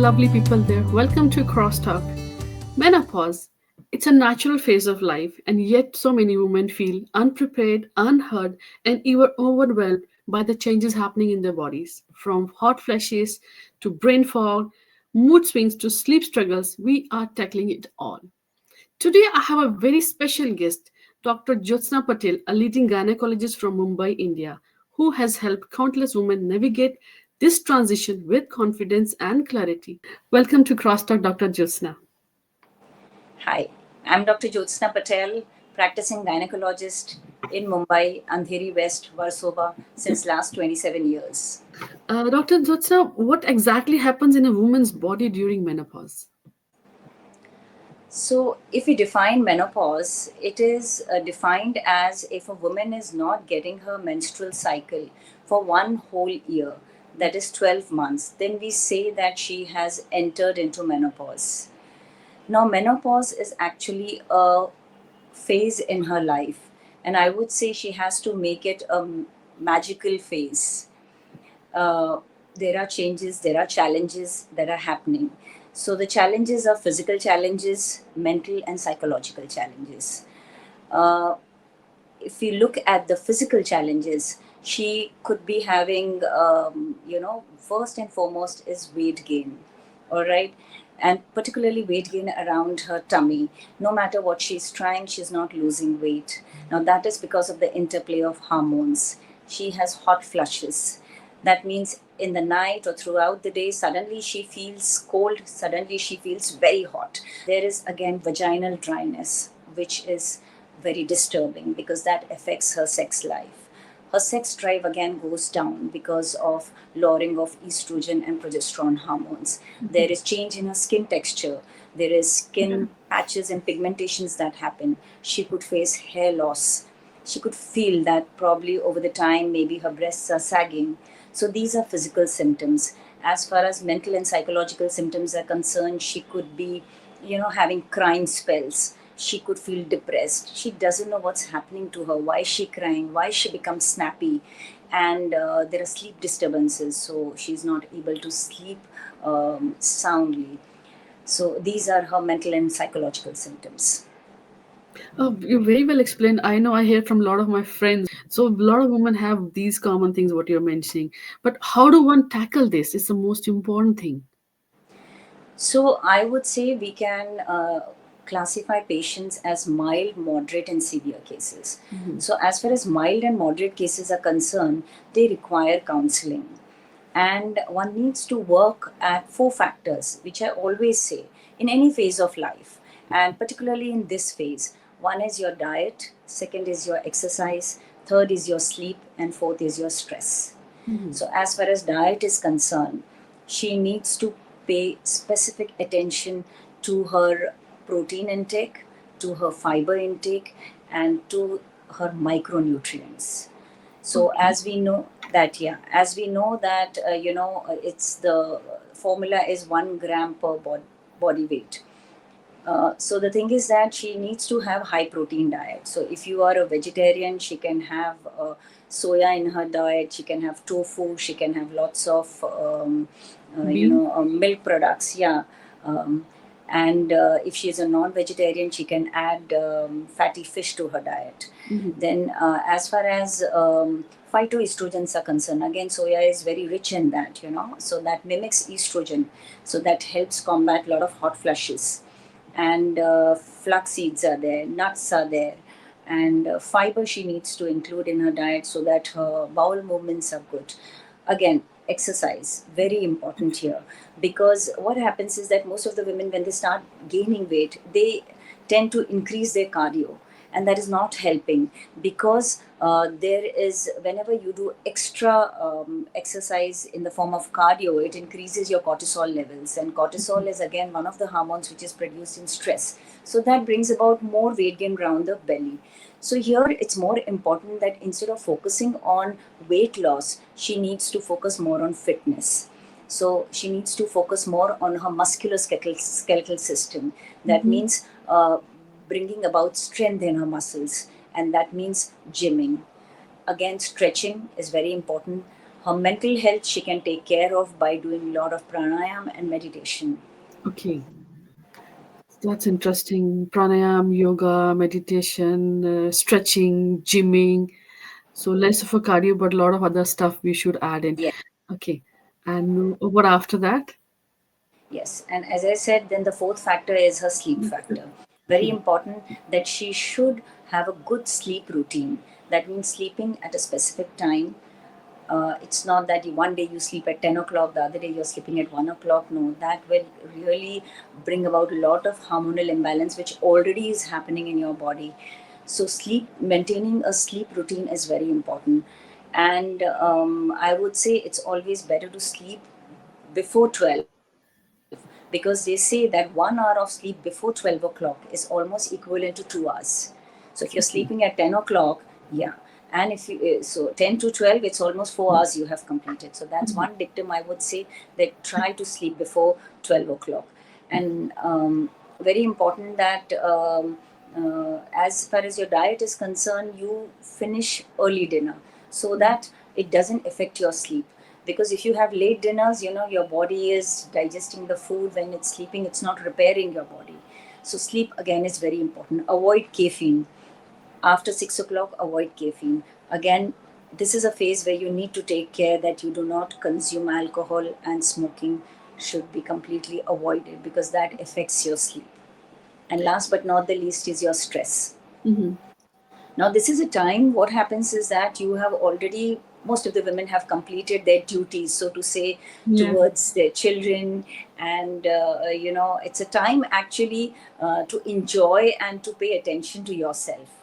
lovely people there. Welcome to Crosstalk. Menopause. It's a natural phase of life, and yet so many women feel unprepared, unheard, and even overwhelmed by the changes happening in their bodies. From hot flashes to brain fog, mood swings to sleep struggles, we are tackling it all. Today, I have a very special guest, Dr. Jyotsna Patel, a leading gynecologist from Mumbai, India, who has helped countless women navigate this transition with confidence and clarity. Welcome to Crosstalk, Dr. Jyotsna. Hi, I'm Dr. Jyotsna Patel, practicing gynecologist in Mumbai, Andheri West, Warsaw since last 27 years. Dr. Jyotsna, what exactly happens in a woman's body during menopause? So, if we define menopause, it is defined as if a woman is not getting her menstrual cycle for one whole year, that is 12 months, then we say that she has entered into menopause. Now, menopause is actually a phase in her life, and I would say she has to make it a magical phase. uh, there are changes, there are challenges that are happening. So the challenges are physical challenges, mental and psychological challenges. uh, if we look at the physical challenges, she could be having, first and foremost is weight gain. All right. And particularly weight gain around her tummy. No matter what she's trying, she's not losing weight. Now, that is because of the interplay of hormones. She has hot flushes. That means in the night or throughout the day, suddenly she feels cold, suddenly she feels very hot. There is again vaginal dryness, which is very disturbing because that affects her sex life. Her sex drive again goes down because of lowering of estrogen and progesterone hormones. There is change in her skin texture. There is Yeah. skin patches and pigmentations that happen. She could face hair loss. She could feel that probably over the time maybe her breasts are sagging. So these are physical symptoms. As far as mental and psychological symptoms are concerned, she could be, having crying spells. She could feel depressed. She doesn't know what's happening to her. Why is she crying? Why she becomes snappy? And there are sleep disturbances, so she's not able to sleep soundly. So these are her mental and psychological symptoms. You very well explained. I know I hear from a lot of my friends. So a lot of women have these common things what you're mentioning. But how do one tackle this? It's the most important thing. So I would say we can classify patients as mild, moderate, and severe cases. Mhm. So as far as mild and moderate cases are concerned, they require counseling. And one needs to work at four factors, which I always say in any phase of life, and particularly in this phase. One is your diet, second is your exercise, third is your sleep, and fourth is your stress. Mhm. So, as far as diet is concerned, she needs to pay specific attention to her protein intake, to her fiber intake, and to her micronutrients. So, Okay. as we know that, it's the formula is 1 gram per body weight. So the thing is that she needs to have high protein diet. So if you are a vegetarian, she can have soya in her diet. She can have tofu. She can have lots of Bean. milk products. Yeah. Um, and if she is a non-vegetarian, she can add fatty fish to her diet. Mhm. Then, as far as phytoestrogens are concerned, again, soya is very rich in that. So that mimics estrogen. So that helps combat a lot of hot flushes. And flax seeds are there, nuts are there, and fiber she needs to include in her diet so that her bowel movements are good. Again, exercise very important here, because what happens is that most of the women, when they start gaining weight, they tend to increase their cardio, and that is not helping, because there is, whenever you do extra exercise in the form of cardio, it increases your cortisol levels, and cortisol is again one of the hormones which is produced in stress. So that brings about more weight gain around the belly. So here it's more important that instead of focusing on weight loss, she needs to focus more on fitness. So she needs to focus more on her musculoskeletal system. That Mhm. means bringing about strength in her muscles, and that means gymming. Again, stretching is very important. Her mental health she can take care of by doing a lot of pranayam and meditation. Okay, that's interesting. Pranayam, yoga, meditation, stretching, gymming. So less of a cardio, but a lot of other stuff we should add in. Yeah. Okay, and what after that? Yes, and as I said, then the fourth factor is her sleep factor. Very Okay. important that she should have a good sleep routine. That means sleeping at a specific time. It's not that one day you sleep at 10 o'clock, the other day you're sleeping at 1 o'clock. No, that will really bring about a lot of hormonal imbalance, which already is happening in your body. So, maintaining a sleep routine is very important. And I would say it's always better to sleep before 12, because they say that 1 hour of sleep before 12 o'clock is almost equivalent to 2 hours. So if you're sleeping at 10 o'clock, yeah, and if you so 10 to 12, it's almost 4 hours you have completed. So that's one dictum I would say, that try to sleep before 12 o'clock. And very important that as far as your diet is concerned, you finish early dinner so that it doesn't affect your sleep. Because if you have late dinners, your body is digesting the food. When it's sleeping, it's not repairing your body. So sleep again is very important. Avoid caffeine after 6 o'clock. Avoid caffeine again. This is a phase where you need to take care that you do not consume alcohol, and smoking should be completely avoided because that affects your sleep. And last but not the least is your stress. Mm-hmm. Now, this is a time, what happens is that you have already, most of the women have completed their duties, so to say, Yeah. towards their children. And, it's a time actually to enjoy and to pay attention to yourself.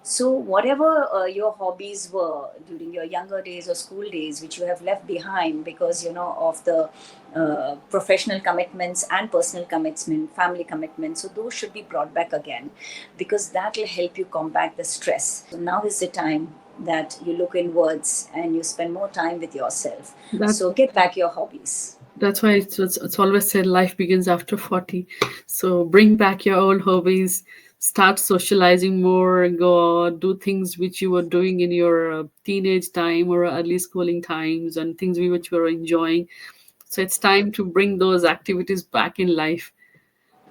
So, whatever your hobbies were during your younger days or school days, which you have left behind because of the professional commitments and personal commitment, family commitments, so those should be brought back again, because that will help you combat the stress. So now is the time that you look inwards and you spend more time with yourself. That So get back your hobbies. that's why it's always said life begins after 40. So bring back your old hobbies, start socializing more, go do things which you were doing in your teenage time or early schooling times, and things which you were enjoying. So it's time to bring those activities back in life.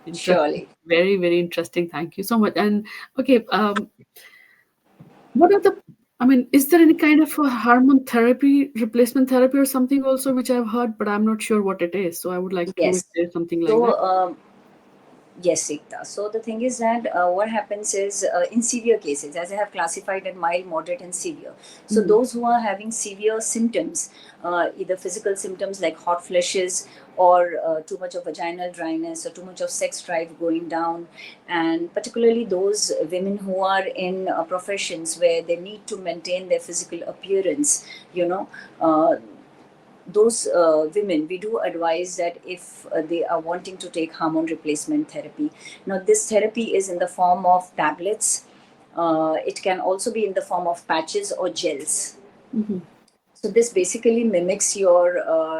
Interesting. Surely. Very, very interesting. Thank you so much. And okay, what are the, I mean, is there any kind of a hormone therapy, replacement therapy or something also which I've heard, but I'm not sure what it is. So I would like to know if Yes. there's something like that. So yes, Ekta. So the thing is that what happens is, in severe cases, as I have classified in mild, moderate, and severe. So Mm. those who are having severe symptoms, either physical symptoms like hot flushes, or too much of vaginal dryness, or too much of sex drive going down, and particularly those women who are in professions where they need to maintain their physical appearance, you know. Those women, we do advise that if they are wanting to take hormone replacement therapy. Now, this therapy is in the form of tablets. It can also be in the form of patches or gels. Mhm. So this basically mimics your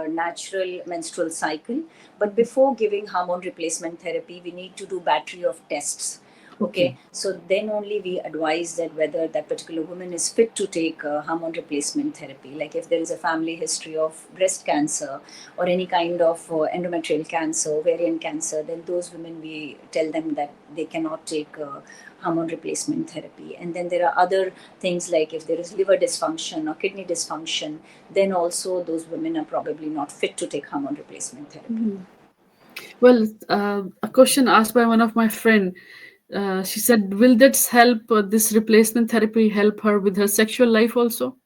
natural menstrual cycle. But before giving hormone replacement therapy, we need to do battery of tests. Okay. Okay, so then only we advise that whether that particular woman is fit to take hormone replacement therapy. Like if there is a family history of breast cancer or any kind of endometrial cancer, ovarian cancer, then those women we tell them that they cannot take hormone replacement therapy. And then there are other things like if there is liver dysfunction or kidney dysfunction, then also those women are probably not fit to take hormone replacement therapy. Mhm. Well, a question asked by one of my friend. She said, "Will that help? This replacement therapy help her with her sexual life also?"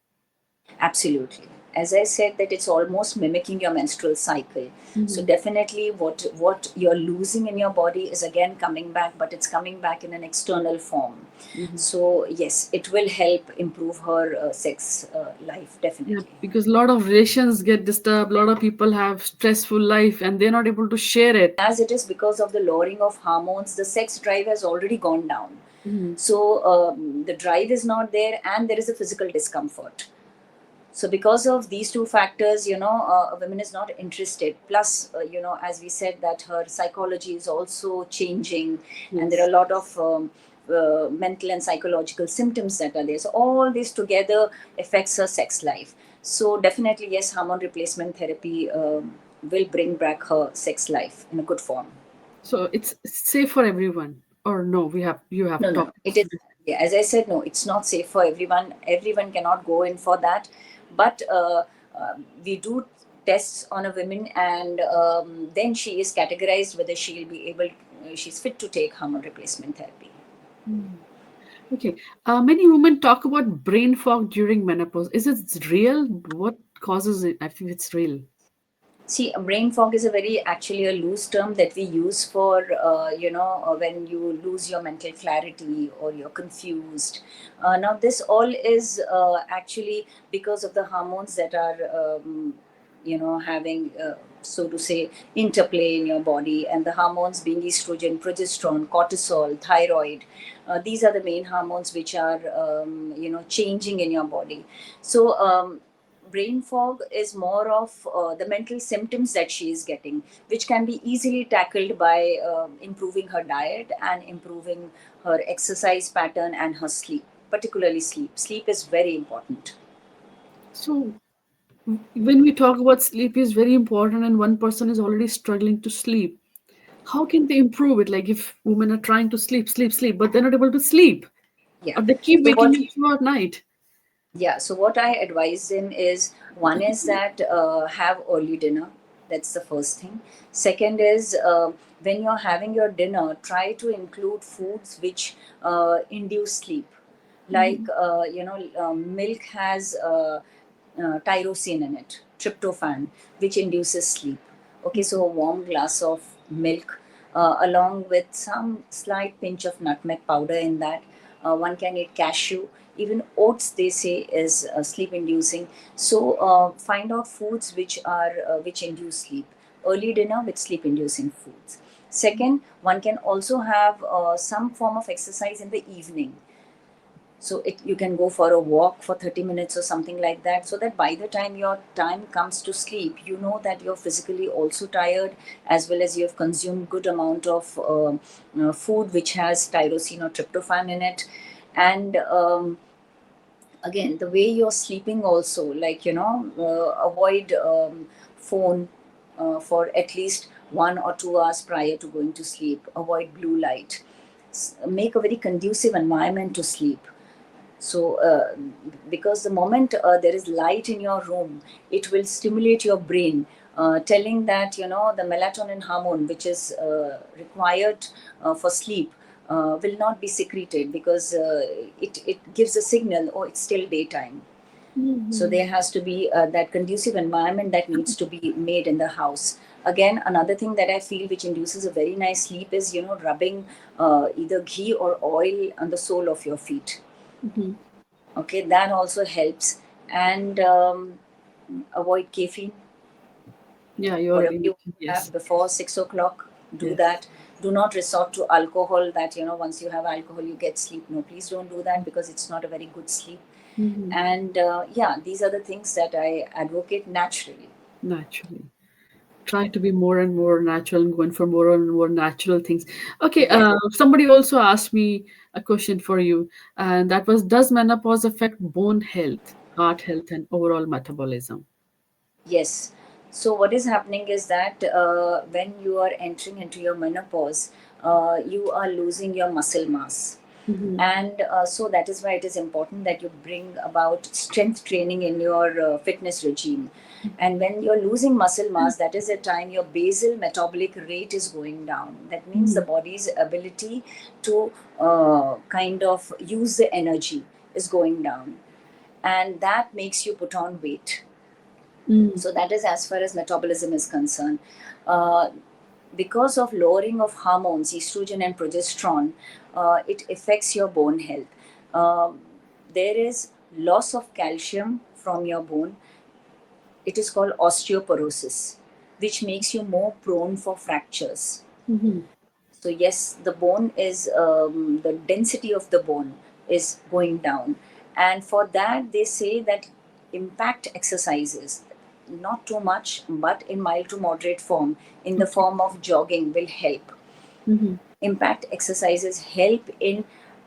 Absolutely. As I said, that it's almost mimicking your menstrual cycle. So Mhm. definitely, what you're losing in your body is again coming back, but it's coming back in an external form. Mhm. So yes, it will help improve her sex life Yeah, definitely. because a lot of relations get disturbed. A lot of people have stressful life, and they're not able to share it. As it is because of the lowering of hormones, the sex drive has already gone down. Mhm. So the drive is not there, and there is a physical discomfort. So because of these two factors, a woman is not interested. Plus, as we said, that her psychology is also changing, and there are Yes. a lot of mental and psychological symptoms that are there. So all this together affects her sex life. So definitely yes, hormone replacement therapy will bring back her sex life in a good form. So it's safe for everyone, or no? You have No, no, no. It is, topics. yeah, as I said, no, it's not safe for everyone. Everyone cannot go in for that. But we do tests on a woman, and then she is categorized whether she will be able, she's fit to take hormone replacement therapy. Hmm. Okay. Many women talk about brain fog during menopause. Is it real? What causes it? I think it's real. See, brain fog is a very actually a loose term that we use for when you lose your mental clarity or you're confused. Now, this all is actually because of the hormones that are having so to say interplay in your body, and the hormones being estrogen, progesterone, cortisol, thyroid. These are the main hormones which are changing in your body. So. Brain fog is more of the mental symptoms that she is getting, which can be easily tackled by improving her diet and improving her exercise pattern and her sleep, particularly sleep. Sleep is very important. So when we talk about sleep is very important, and one person is already struggling to sleep, how can they improve it? Like if women are trying to sleep, but they're not able to sleep, Yeah. or they keep So waking what? up throughout night. Yeah. So what I advise them is, one is that have early dinner. That's the first thing. Second is when you're having your dinner, try to include foods which induce sleep. Like Mhm. milk has tyrosine in it, tryptophan, which induces sleep. Okay, so a warm glass of milk, along with some slight pinch of nutmeg powder in that. One can eat cashew. Even oats, they say, is sleep inducing. So find out foods which induce sleep. Early dinner with sleep inducing foods. Second, one can also have some form of exercise in the evening. So you can go for a walk for 30 minutes or something like that, so that by the time your time comes to sleep, you know that you're physically also tired, as well as you have consumed good amount of food which has tyrosine or tryptophan in it. And again, the way you're sleeping also, like avoid phone for at least 1 or 2 hours prior to going to sleep. Avoid blue light. Make a very conducive environment to sleep. So because the moment there is light in your room, it will stimulate your brain, telling that the melatonin hormone, which is required for sleep, will not be secreted, because it gives a signal, oh, it's still daytime. So Mhm. there has to be that conducive environment that needs to be made in the house. Again, another thing that I feel which induces a very nice sleep is rubbing either ghee or oil on the sole of your feet. Mhm. Okay, that also helps. And avoid caffeine. Yeah, you Whatever already you mentioned. have Yes. before 6 o'clock, do Yes. that. Do not resort to alcohol, that once you have alcohol you get sleep. No, please don't do that, because it's not a very good sleep. Mhm. And yeah, these are the things that I advocate naturally. Naturally. Try to be more and more natural and going for more and more natural things. Okay, Yes. somebody also asked me a question for you, and that was, does menopause affect bone health, heart health, and overall metabolism? Yes. So what is happening is that when you are entering into your menopause, you are losing your muscle mass. Mhm. And so that is why it is important that you bring about strength training in your fitness regime. And when you're losing muscle mass, that is the time your basal metabolic rate is going down. That means the Mhm. body's ability to kind of use the energy is going down, and that makes you put on weight. Mm. So that is as far as metabolism is concerned. Uh, because of lowering of hormones, estrogen and progesterone, it affects your bone health. Um, there is loss of calcium from your bone. It is called osteoporosis, which makes you more prone for fractures. Mhm. So yes, the bone is the density of the bone is going down, and for that they say that impact exercises, not too much, but in mild to moderate form, in the Okay. form of jogging, will help. Mhm. Impact exercises help in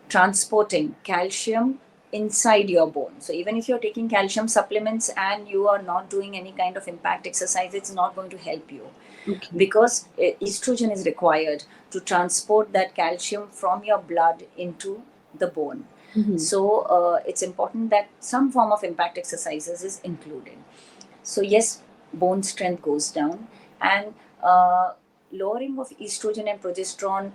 transporting calcium, inside your bone. So even if you're taking calcium supplements and you are not doing any kind of impact exercise, it's not going to help you, Okay. because estrogen is required to transport that calcium from your blood into the bone. Mhm. So it's important that some form of impact exercises is included. So yes, bone strength goes down, and uh, lowering of estrogen and progesterone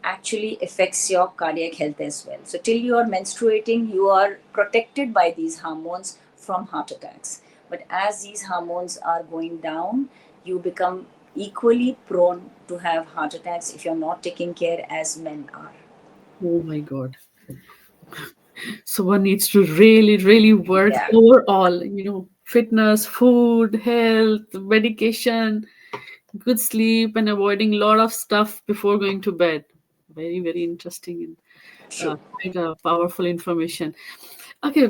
actually affects your cardiac health as well. So till you are menstruating, you are protected by these hormones from heart attacks. But as these hormones are going down, you become equally prone to have heart attacks if you're not taking care as men are. Oh my God. So one needs to really, really work Yeah. overall, fitness, food, health, medication, good sleep, and avoiding a lot of stuff before going to bed. Very, very interesting and True. quite powerful information. Okay,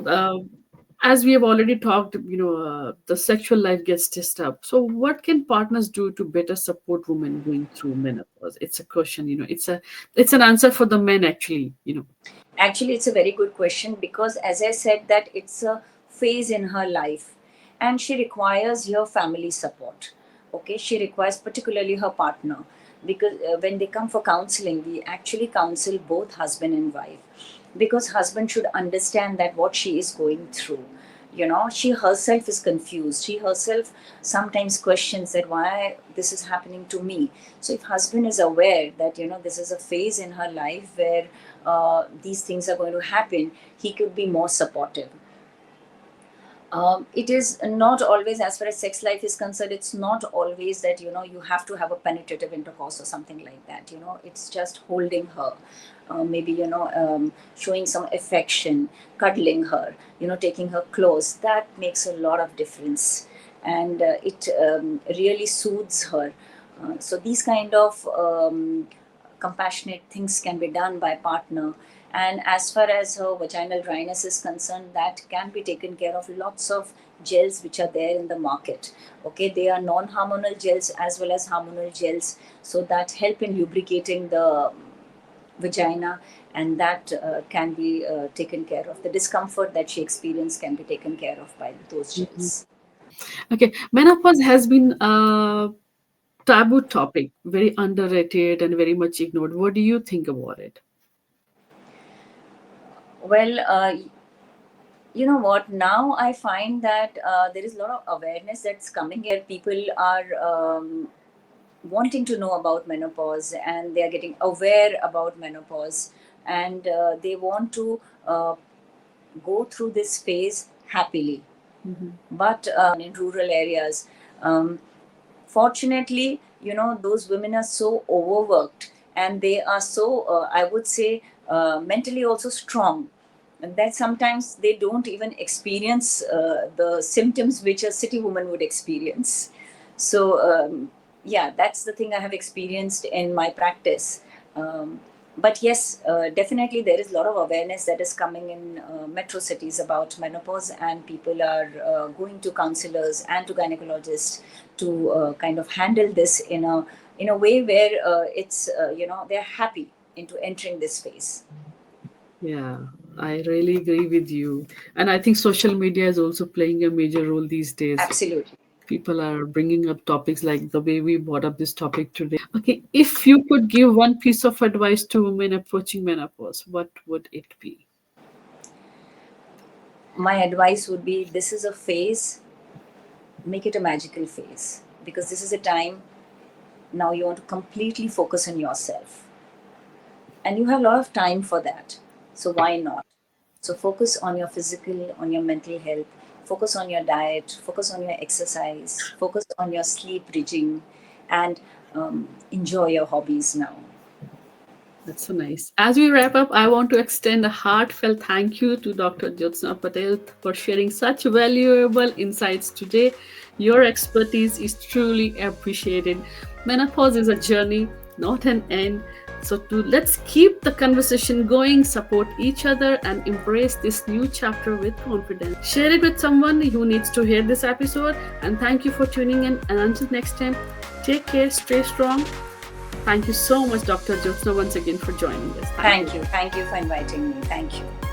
as we have already talked, the sexual life gets disturbed. So, what can partners do to better support women going through menopause? It's a question. It's an answer for the men actually. Actually, it's a very good question, because, as I said, that it's a phase in her life, and she requires your family support. Okay, she requires particularly her partner, because when they come for counseling, we actually counsel both husband and wife, because husband should understand that what she is going through. She herself is confused. She herself sometimes questions that why this is happening to me. So if husband is aware that this is a phase in her life where these things are going to happen, he could be more supportive. It is not always, as far as sex life is concerned, it's not always that you have to have a penetrative intercourse or something like that. It's just holding her, maybe showing some affection, cuddling her, taking her close. That makes a lot of difference, and it really soothes her. So these kind of compassionate things can be done by partner. And as far as her vaginal dryness is concerned, that can be taken care of. Lots of gels which are there in the market. Okay, they are non-hormonal gels as well as hormonal gels, so that help in lubricating the vagina, and that can be taken care of. The discomfort that she experienced can be taken care of by those Mhm. gels. Okay, menopause has been a taboo topic, very underrated and very much ignored. What do you think about it? Well, you know what, now I find that there is a lot of awareness that's coming in, where people are wanting to know about menopause, and they are getting aware about menopause, and they want to go through this phase happily. Mhm. But in rural areas, um, fortunately, those women are so overworked, and they are so, I would say, mentally also strong, and that sometimes they don't even experience the symptoms which a city woman would experience. So yeah, that's the thing I have experienced in my practice. But yes, definitely there is a lot of awareness that is coming in metro cities about menopause, and people are going to counselors and to gynecologists to kind of handle this in a way where it's they're happy into entering this phase. Yeah, I really agree with you. And I think social media is also playing a major role these days. Absolutely. People are bringing up topics like the way we brought up this topic today. Okay, if you could give one piece of advice to women approaching menopause, what would it be? My advice would be, this is a phase, make it a magical phase, because this is a time now you want to completely focus on yourself, and you have a lot of time for that. So why not? So focus on your physical, on your mental health, focus on your diet, focus on your exercise, focus on your sleep regime, and enjoy your hobbies now. That's so nice. As we wrap up, I want to extend a heartfelt thank you to Dr. Jyotsna Patel for sharing such valuable insights today. Your expertise is truly appreciated. Menopause is a journey, not an end. So let's keep the conversation going, support each other, and embrace this new chapter with confidence. Share it with someone who needs to hear this episode. And thank you for tuning in. And until next time, take care, stay strong. Thank you so much, Dr. Jyotsna, once again for joining us. Thank you. Thank you for inviting me. Thank you.